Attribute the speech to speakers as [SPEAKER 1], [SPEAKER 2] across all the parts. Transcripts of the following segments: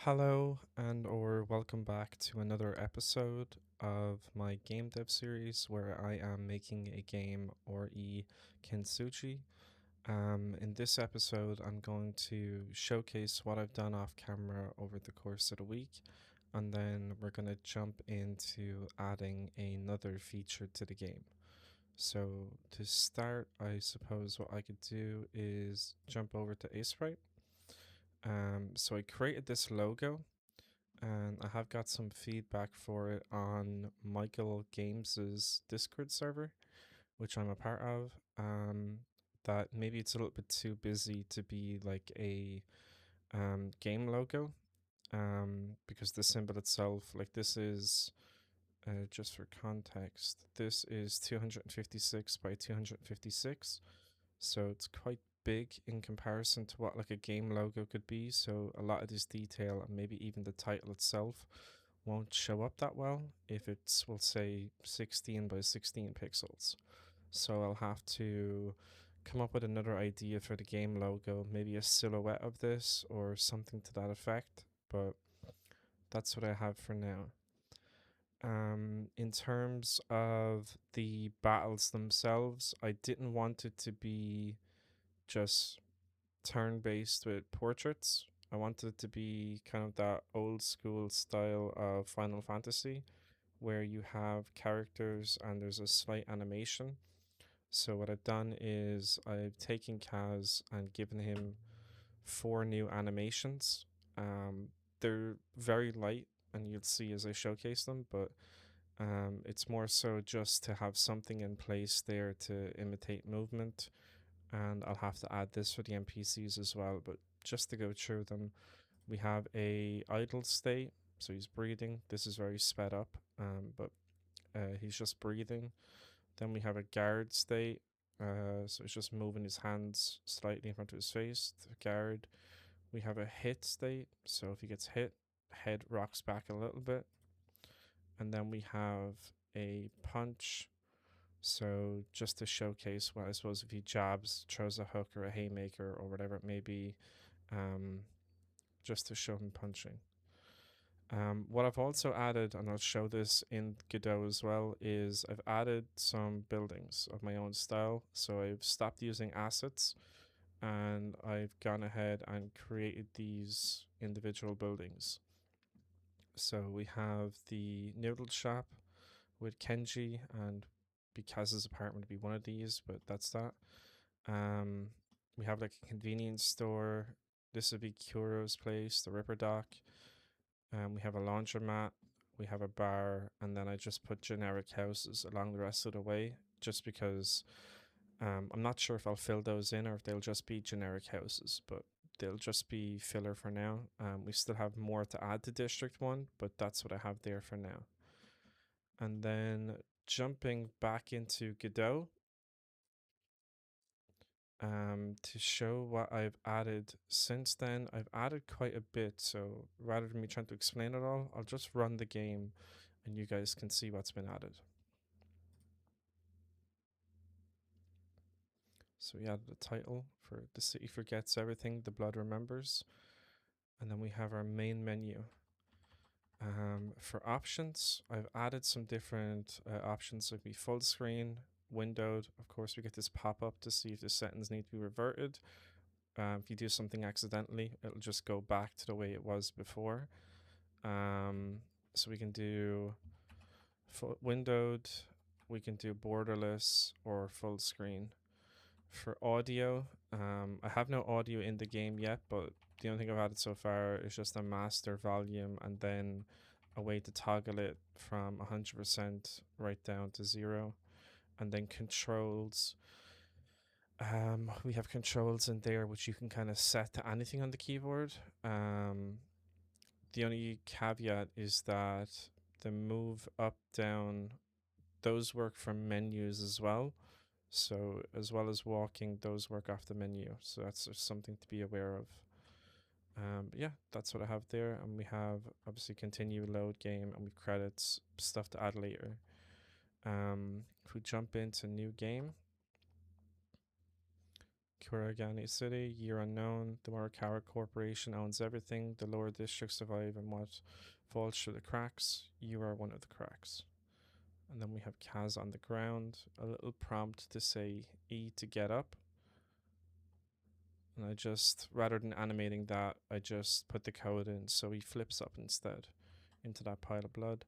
[SPEAKER 1] Hello and or welcome back to another episode of my game dev series where I am making a game or KINTSUGI. In this episode, I'm going to showcase what I've done off camera over the course of the week, and then we're going to jump into adding another feature to the game. So to start, I suppose what I could do is jump over to Asprite. So I created this logo and I have got some feedback for it on Michael Games's Discord server, which I'm a part of. That maybe it's a little bit too busy to be like a game logo. Because the symbol itself, like this is just for context, this is 256 by 256, so it's quite big in comparison to what like a game logo could be. So a lot of this detail and maybe even the title itself won't show up that well if it's, we'll say, 16 by 16 pixels. So I'll have to come up with another idea for the game logo, maybe a silhouette of this or something to that effect, but that's what I have for now. In terms of the battles themselves, I didn't want it to be just turn based with portraits. I wanted it to be kind of that old school style of Final Fantasy where you have characters and there's a slight animation. So what I've done is I've taken Kaz and given him four new animations. They're very light and you'll see as I showcase them, but it's more so just to have something in place there to imitate movement, and I'll have to add this for the NPCs as well. But just to go through them, we have a idle state, so he's breathing. This is very sped up, but he's just breathing. Then we have a guard state, so he's just moving his hands slightly in front of his face to guard. We have a hit state, so if he gets hit, head rocks back a little bit. And then we have a punch, so just to showcase what I suppose if he jabs, throws a hook or a haymaker or whatever it may be, um, just to show him punching. What I've also added, and I'll show this in Godot as well, is I've added some buildings of my own style. So I've stopped using assets and I've gone ahead and created these individual buildings. So we have the noodle shop with Kenji, and Bikaz's apartment would be one of these, but that's that. Um, we have like a convenience store. This would be Kuro's place, the Ripper Dock. We have a laundromat. We have a bar, and then I just put generic houses along the rest of the way, just because I'm not sure if I'll fill those in or if they'll just be generic houses, but they'll just be filler for now. We still have more to add to District 1, but that's what I have there for now. And then jumping back into Godot, to show what I've added since then. I've added quite a bit, so rather than me trying to explain it all, I'll just run the game and you guys can see what's been added. So we added a title for The City Forgets Everything, The Blood Remembers. And then we have our main menu. For options, I've added some different options, like be full screen, windowed. Of course, we get this pop up to see if the settings need to be reverted. If you do something accidentally, it'll just go back to the way it was before. So we can do windowed, we can do borderless or full screen. For audio, I have no audio in the game yet, but the only thing I've added so far is just a master volume and then a way to toggle it from 100% right down to 0. And then controls. We have controls in there which you can kind of set to anything on the keyboard. The only caveat is that the move up, down, those work from menus as well. So as well as walking, those work off the menu. So that's just something to be aware of. But yeah, that's what I have there. And we have obviously continue load game and we credits, stuff to add later. If we jump into new game, Kurogane City, year unknown. The Morikawa Corporation owns everything. The lower districts survive and what falls through the cracks. You are one of the cracks. And then we have Kaz on the ground. A little prompt to say E to get up. And I just, rather than animating that, I just put the code in so he flips up instead into that pile of blood.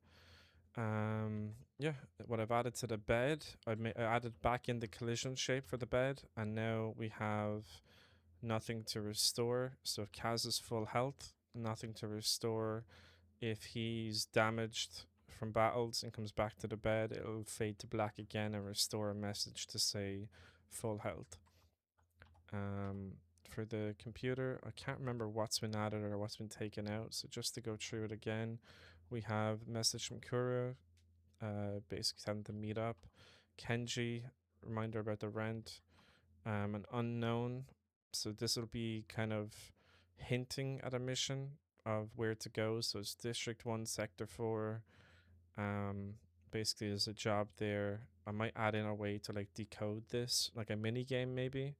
[SPEAKER 1] Yeah, what I've added to the bed, I added back in the collision shape for the bed, and now we have nothing to restore. So if Kaz is full health, nothing to restore. If he's damaged from battles and comes back to the bed, it'll fade to black again and restore a message to say full health. For the computer, I can't remember what's been added or what's been taken out. So just to go through it again, we have message from Kuro, basically telling them to meet up. Kenji, reminder about the rent. An unknown, so this will be kind of hinting at a mission of where to go. So it's District 1, Sector 4. Basically, there's a job there. I might add in a way to like decode this, like a mini game maybe.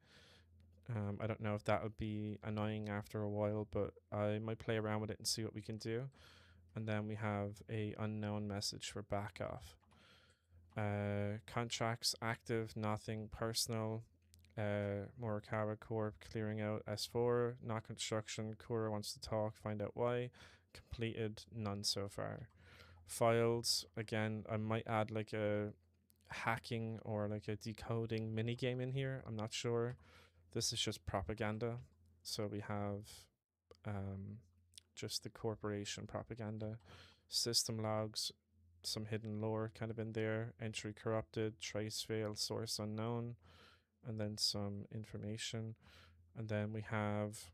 [SPEAKER 1] I don't know if that would be annoying after a while, but I might play around with it and see what we can do. And then we have a unknown message for back off. Contracts active, nothing personal. Morikawa Corp clearing out S4, not construction. Kura wants to talk, find out why. Completed, none so far. Files, again, I might add like a hacking or like a decoding mini game in here. I'm not sure. This is just propaganda. So we have just the corporation propaganda. System logs, some hidden lore kind of in there. Entry corrupted, trace failed, source unknown, and then some information. And then we have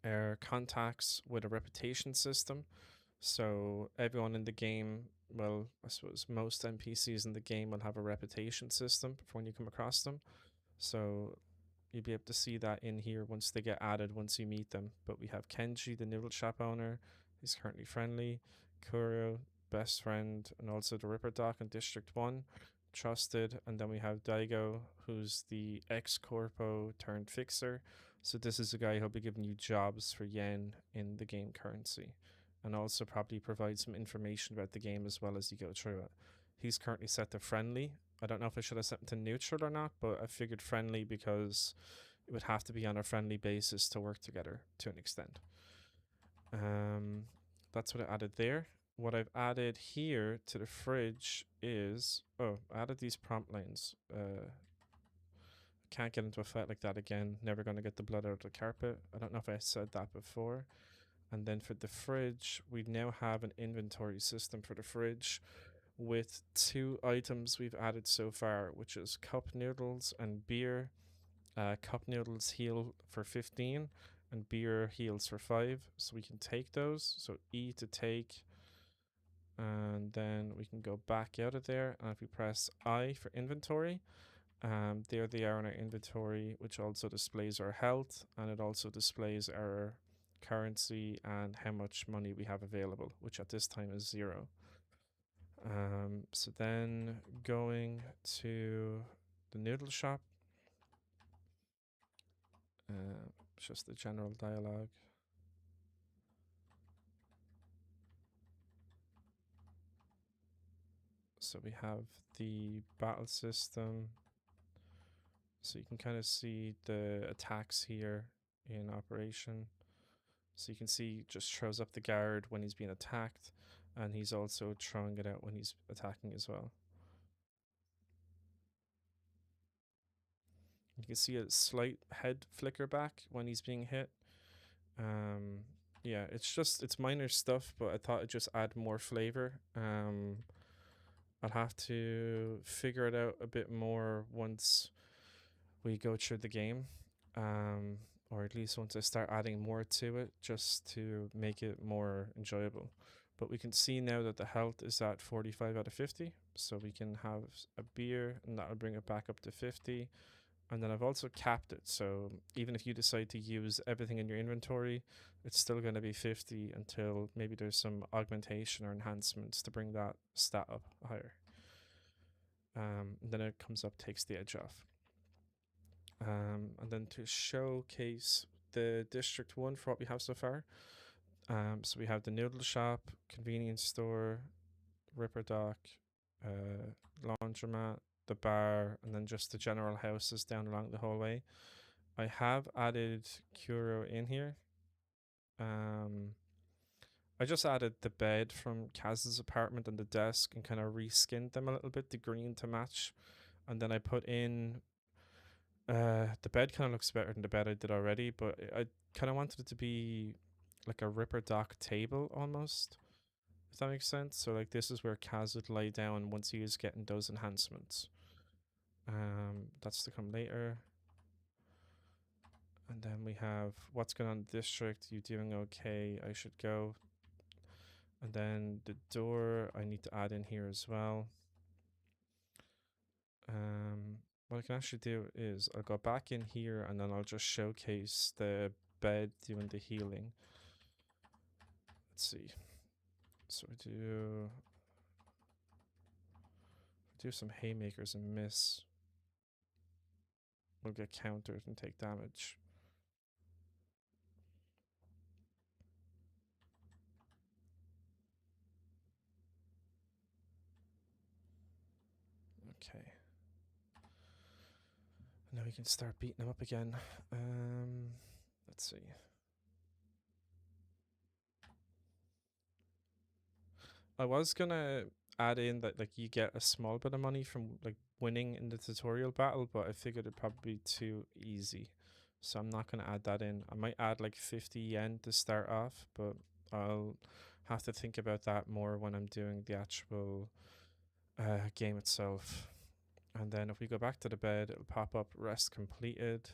[SPEAKER 1] our contacts with a reputation system. So everyone in the game, well, I suppose most NPCs in the game will have a reputation system for when you come across them. So you'll be able to see that in here once they get added, once you meet them. But we have Kenji, the noodle shop owner. He's currently friendly. Kuro, best friend, and also the Ripper Doc in District 1, trusted. And then we have Daigo, who's the ex-corpo turned fixer. So this is a guy who'll be giving you jobs for yen in the game currency, and also probably provide some information about the game as well as you go through it. He's currently set to friendly. I don't know if I should have set him to neutral or not, but I figured friendly because it would have to be on a friendly basis to work together to an extent. That's what I added there. What I've added here to the fridge is, I added these prompt lines. Can't get into a fight like that again. Never going to get the blood out of the carpet. I don't know if I said that before. And then for the fridge, we now have an inventory system for the fridge with 2 items we've added so far, which is cup noodles and beer. Cup noodles heal for 15 and beer heals for 5. So we can take those. So E to take. And then we can go back out of there. And if we press I for inventory, there they are in our inventory, which also displays our health, and it also displays our currency and how much money we have available, which at this time is 0. So then going to the noodle shop, just the general dialogue. So we have the battle system. So you can kind of see the attacks here in operation. So you can see just throws up the guard when he's being attacked, and he's also throwing it out when he's attacking as well. You can see a slight head flicker back when he's being hit. Yeah, it's minor stuff, but I thought I'd just add more flavor. I'll have to figure it out a bit more once we go through the game, or at least once I start adding more to it, just to make it more enjoyable. But we can see now that the health is at 45 out of 50, so we can have a beer and that'll bring it back up to 50. And then I've also capped it, so even if you decide to use everything in your inventory, it's still going to be 50 until maybe there's some augmentation or enhancements to bring that stat up higher. Then it comes up, takes the edge off. And then to showcase the District 1 for what we have so far. So we have the noodle shop, convenience store, Ripper Dock, laundromat, the bar, and then just the general houses down along the whole way. I have added Kuro in here. I just added the bed from Kaz's apartment and the desk and kind of reskinned them a little bit, the green to match. And then I put in the bed kind of looks better than the bed I did already, but I kind of wanted it to be like a Ripper Dock table almost, if that makes sense. So like this is where Kaz would lie down once he was getting those enhancements. That's to come later. And then we have what's going on in the district. You doing okay? I should go. And then the door I need to add in here as well. What I can actually do is I'll go back in here and then I'll just showcase the bed doing the healing. Let's see. So we do some haymakers and miss. We'll get countered and take damage. Okay. Now we can start beating them up again. Let's see. I was gonna add in that like you get a small bit of money from like winning in the tutorial battle, but I figured it'd probably be too easy. So I'm not gonna add that in. I might add like 50 yen to start off, but I'll have to think about that more when I'm doing the actual game itself. And then if we go back to the bed, it'll pop up rest completed.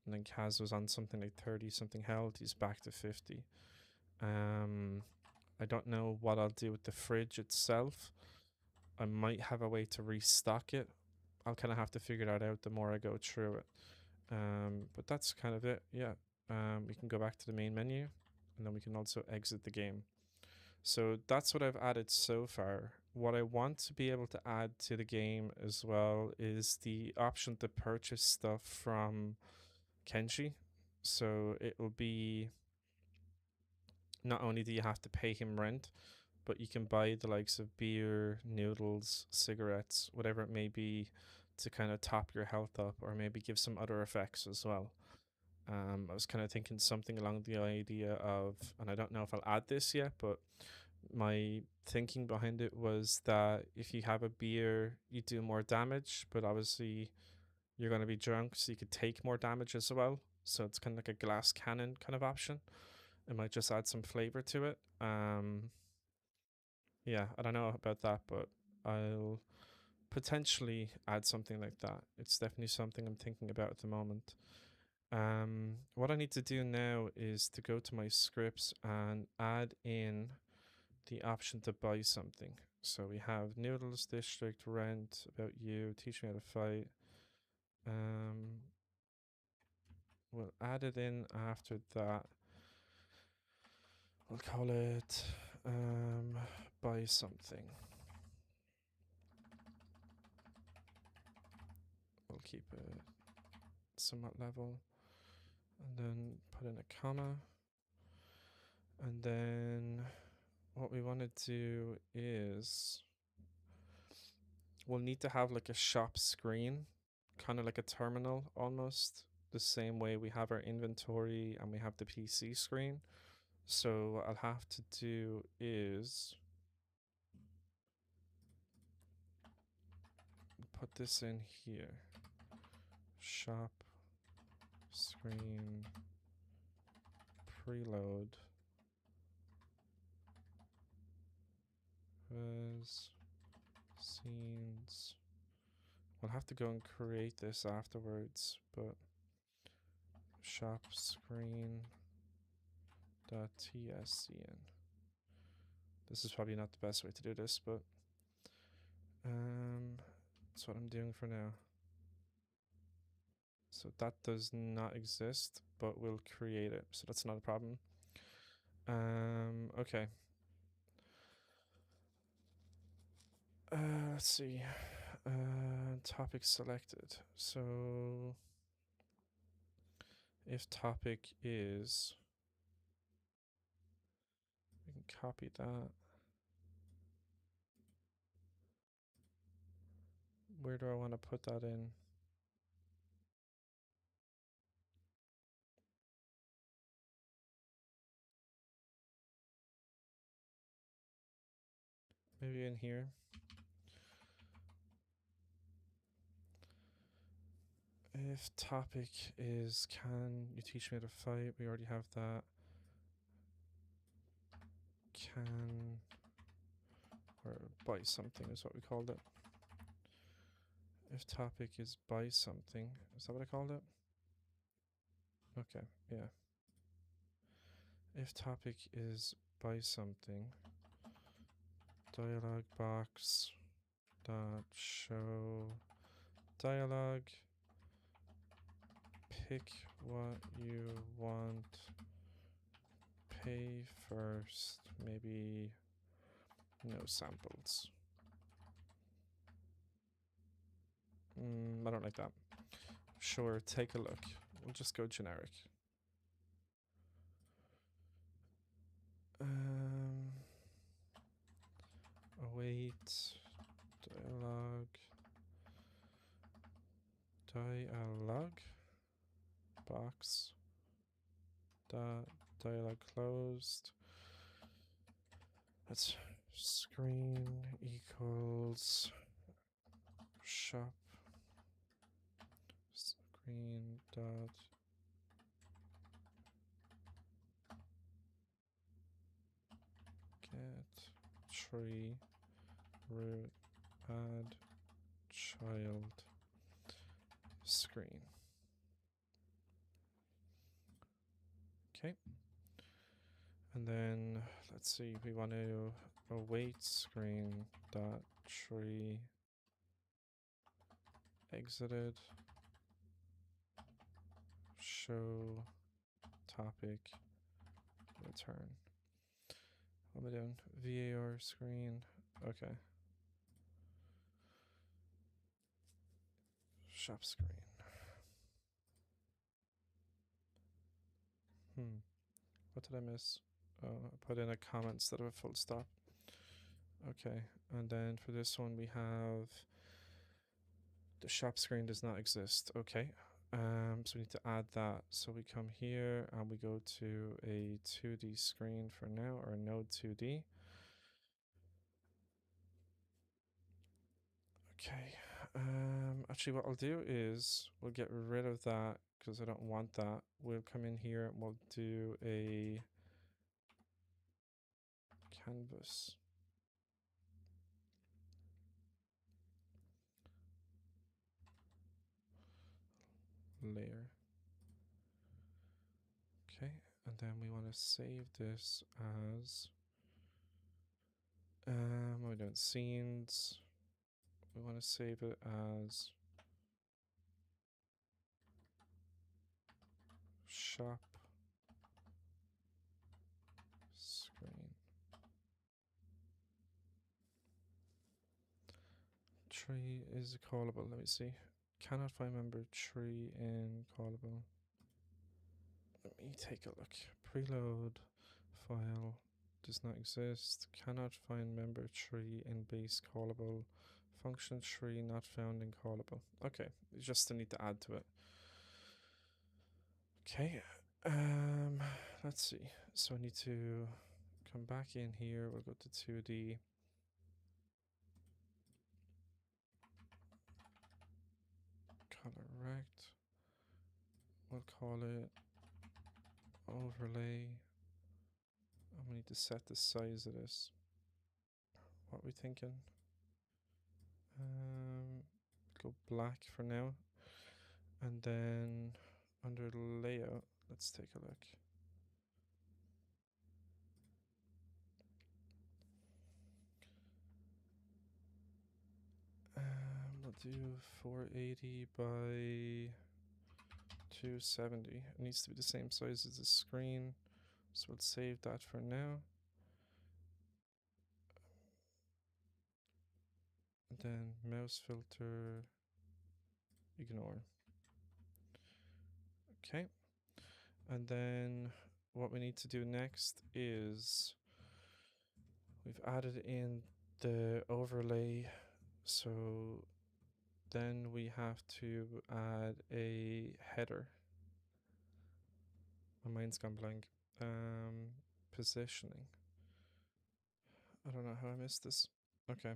[SPEAKER 1] And then Kaz was on something like 30 something health. He's back to 50. I don't know what I'll do with the fridge itself. I might have a way to restock it. I'll kind of have to figure that out the more I go through it. But that's kind of it. Yeah. We can go back to the main menu and then we can also exit the game. So that's what I've added so far. What I want to be able to add to the game as well is the option to purchase stuff from Kenji. So it will be not only do you have to pay him rent, but you can buy the likes of beer, noodles, cigarettes, whatever it may be, to kind of top your health up or maybe give some other effects as well. I was kind of thinking something along the idea of, and I don't know if I'll add this yet, but my thinking behind it was that if you have a beer, you do more damage, but obviously you're going to be drunk, so you could take more damage as well. So it's kind of like a glass cannon kind of option. It might just add some flavor to it. Yeah, I don't know about that, but I'll potentially add something like that. It's definitely something I'm thinking about at the moment. What I need to do now is to go to my scripts and add in the option to buy something. So we have noodles, district, rent, about you, teach me how to fight. We'll add it in after that. We'll call it buy something. We'll keep it somewhat level. And then put in a comma. And then what we want to do is we'll need to have like a shop screen, kind of like a terminal almost, the same way we have our inventory and we have the PC screen. So what I'll have to do is put this in here. Shop screen preload res scenes. We'll have to go and create this afterwards, but shop screen .tscn. This is probably not the best way to do this, but that's what I'm doing for now. So that does not exist, but we'll create it, so that's not a problem. Okay. Let's see. Topic selected. So if topic is, we can copy that. Where do I want to put that in? Maybe in here. If topic is, can you teach me how to fight? We already have that. Can, or buy something is what we called it. If topic is buy something, is that what I called it? Okay, yeah. If topic is buy something, dialog box dot show dialog, pick what you want, pay first, maybe no samples. I don't like that. Sure, take a look. We'll just go generic. Await dialog box dialog closed. That's screen equals shop screen dot get tree root add child screen. Okay. And then let's see, we want to await screen dot tree exited show topic return. What am I doing? VAR screen. Okay. Shop screen. What did I miss? I put in a comment instead of a full stop. Okay. And then for this one, we have the shop screen does not exist. Okay. So we need to add that. So we come here and we go to a 2D screen for now, or node 2D. Okay. Actually, what I'll do is we'll get rid of that because I don't want that. We'll come in here and we'll do a canvas. Layer. Okay, and then we want to save this as we don't scenes. We want to save it as shop screen. Tree is callable. Let me see. Cannot find member tree in callable. Let me take a look. Preload file does not exist. Cannot find member tree in base callable. Function tree not found in callable. Okay, you just need to add to it. Okay, let's see. So I need to come back in here. We'll go to 2D. Color rect. We'll call it overlay. And we need to set the size of this. What are we thinking? Go black for now. And then under layout, let's take a look. We'll do 480 by 270. It needs to be the same size as the screen. So we'll save that for now. And then mouse filter, ignore. Okay. And then what we need to do next is we've added in the overlay. So then we have to add a header. My mind's gone blank. Positioning. I don't know how I missed this. Okay.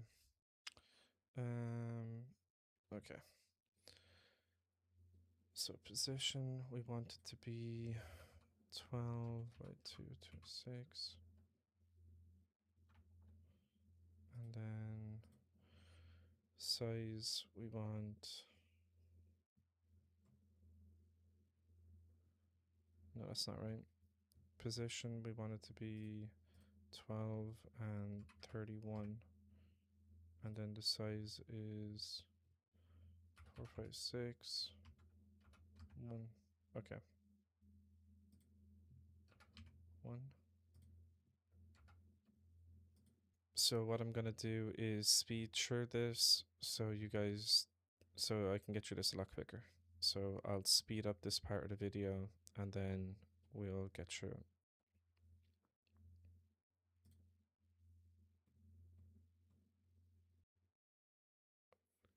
[SPEAKER 1] Okay. So position, we want it to be 12 by 226. And then size, we want, no, that's not right. Position, we want it to be 12 and 31. And then the size is 456. 1. Okay. 1. So what I'm gonna do is speed through this so you guys, so I can get through this a lot quicker. So I'll speed up this part of the video and then we'll get through it.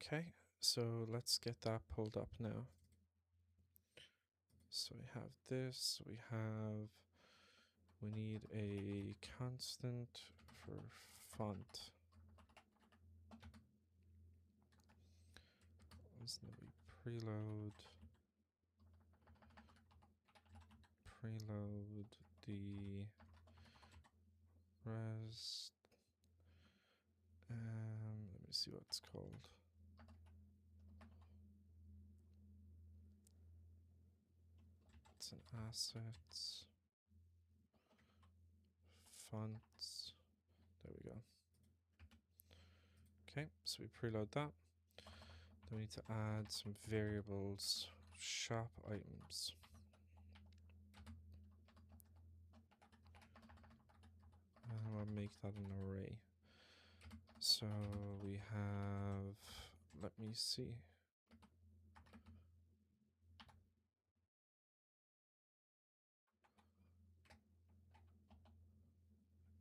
[SPEAKER 1] Okay, so let's get that pulled up now. So we have this, we need a constant for font. Let's preload the res. Let me see what it's called. It's an assets, fonts. There we go. Okay, so we preload that. Then we need to add some variables, shop items. And I'll make that an array. So we have, let me see.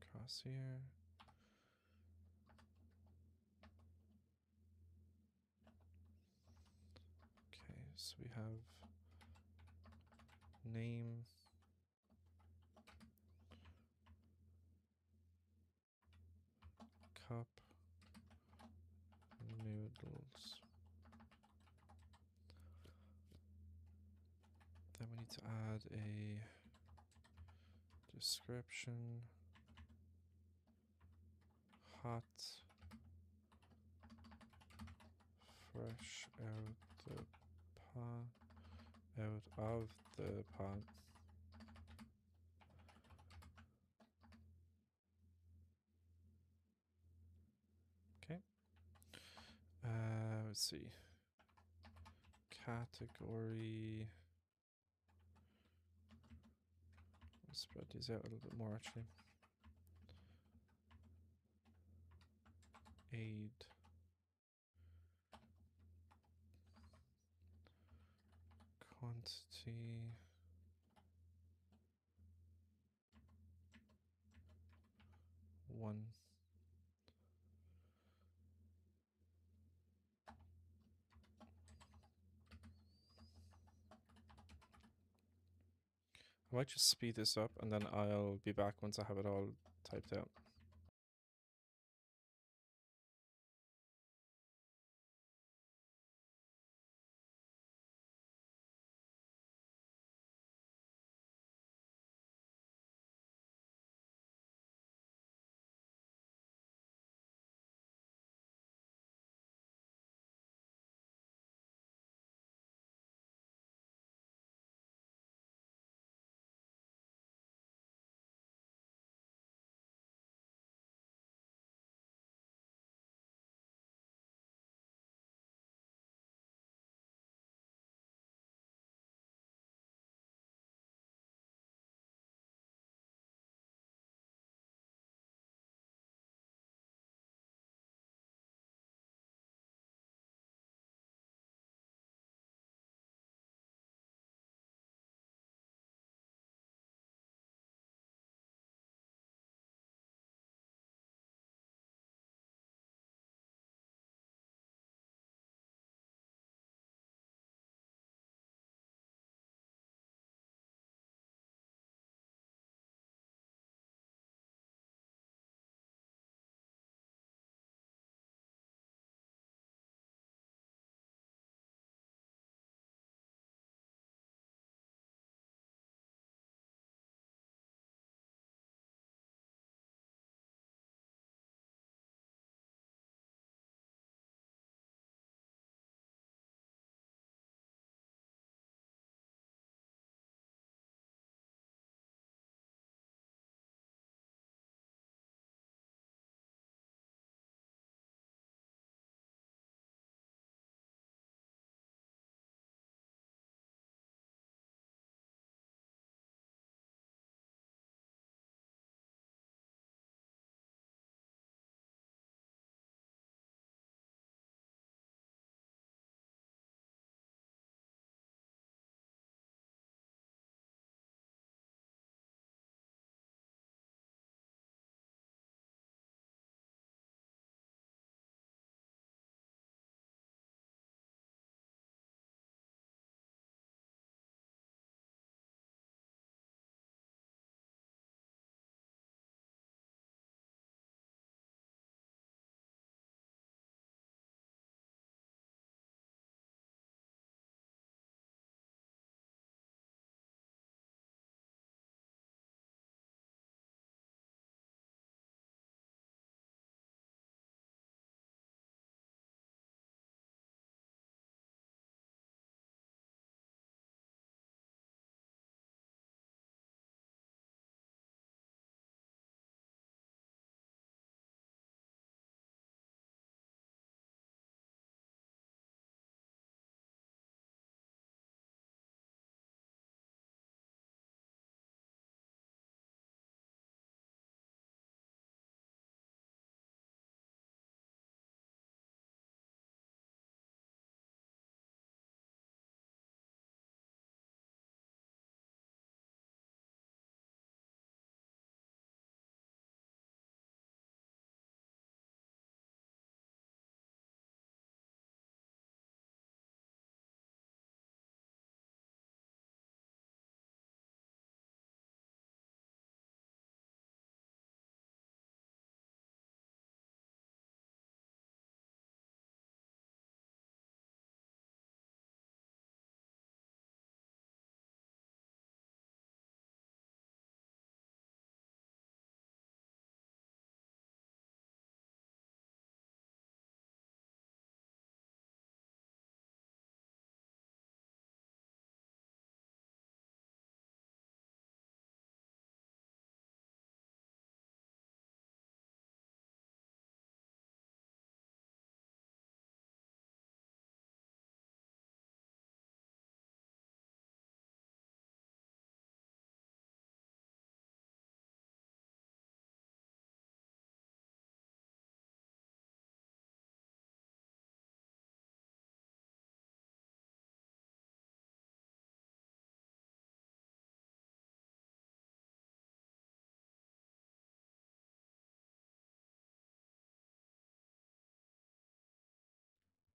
[SPEAKER 1] Across here. Okay, so we have name, cup, noodles. Then we need to add a description, hot, fresh out the pot, out of the pot. Okay. Let's see. Category. I'll spread these out a little bit more actually. Aid. Quantity. One. I might just speed this up and then I'll be back once I have it all typed out.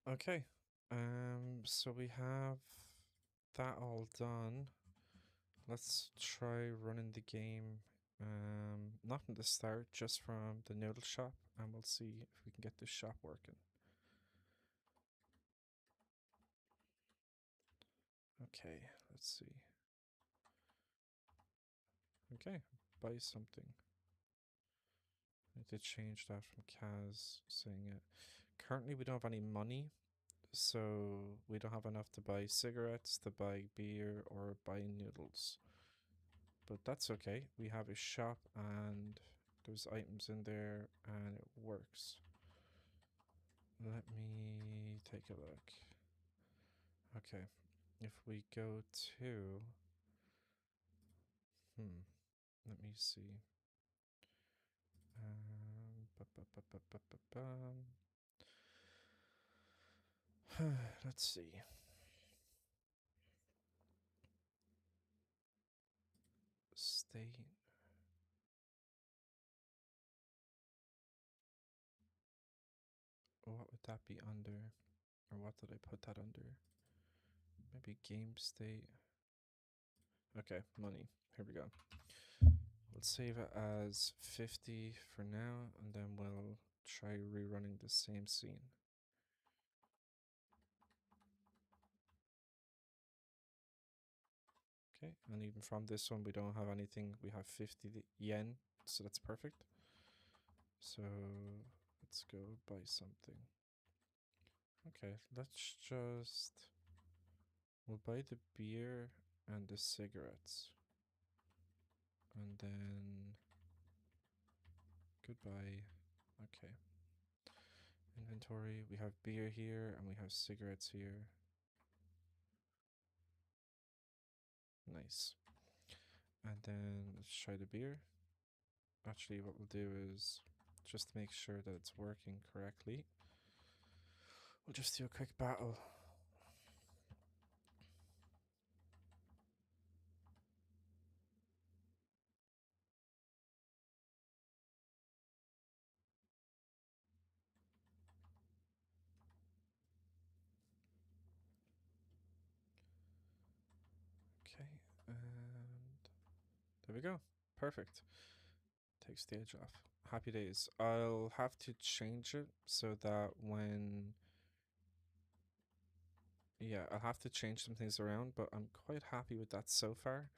[SPEAKER 1] Okay. So we have that all done. Let's try running the game. Not from the start, just from the noodle shop, and we'll see if we can get this shop working. Okay, let's see. Okay, buy something. I did change that from Kaz saying it. Currently, we don't have any money, so we don't have enough to buy cigarettes, to buy beer, or buy noodles. But that's okay. We have a shop and there's items in there and it works. Let me take a look. Okay, if we go to... let me see. Let's see. State. What would that be under? Or what did I put that under? Maybe game state. Okay, money. Here we go. Let's save it as 50 for now, and then we'll try rerunning the same scene. Okay, and even from this one, we don't have anything. We have 50 yen, so that's perfect. So let's go buy something. Okay, let's just... we'll buy the beer and the cigarettes. And then... goodbye. Okay. Inventory, we have beer here and we have cigarettes here. Nice. And then let's try the beer. Actually, what we'll do is just to make sure that it's working correctly. We'll just do a quick battle. Okay, and there we go. Perfect. Takes the edge off. Happy days. I'll have to change it so that when... yeah, I'll have to change some things around, but I'm quite happy with that so far.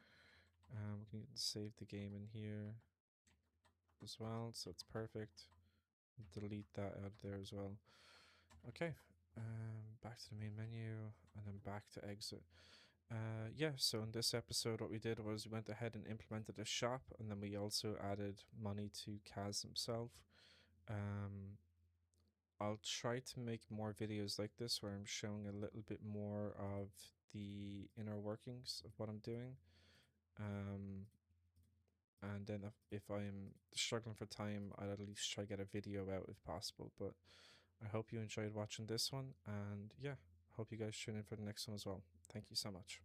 [SPEAKER 1] We can save the game in here as well, so it's perfect. Delete that out of there as well. Okay, back to the main menu and then back to exit. Yeah, so in this episode, what we did was we went ahead and implemented a shop, and then we also added money to Kaz himself. I'll try to make more videos like this where I'm showing a little bit more of the inner workings of what I'm doing. And then if I'm struggling for time, I'll at least try to get a video out if possible. But I hope you enjoyed watching this one, and yeah, hope you guys tune in for the next one as well. Thank you so much.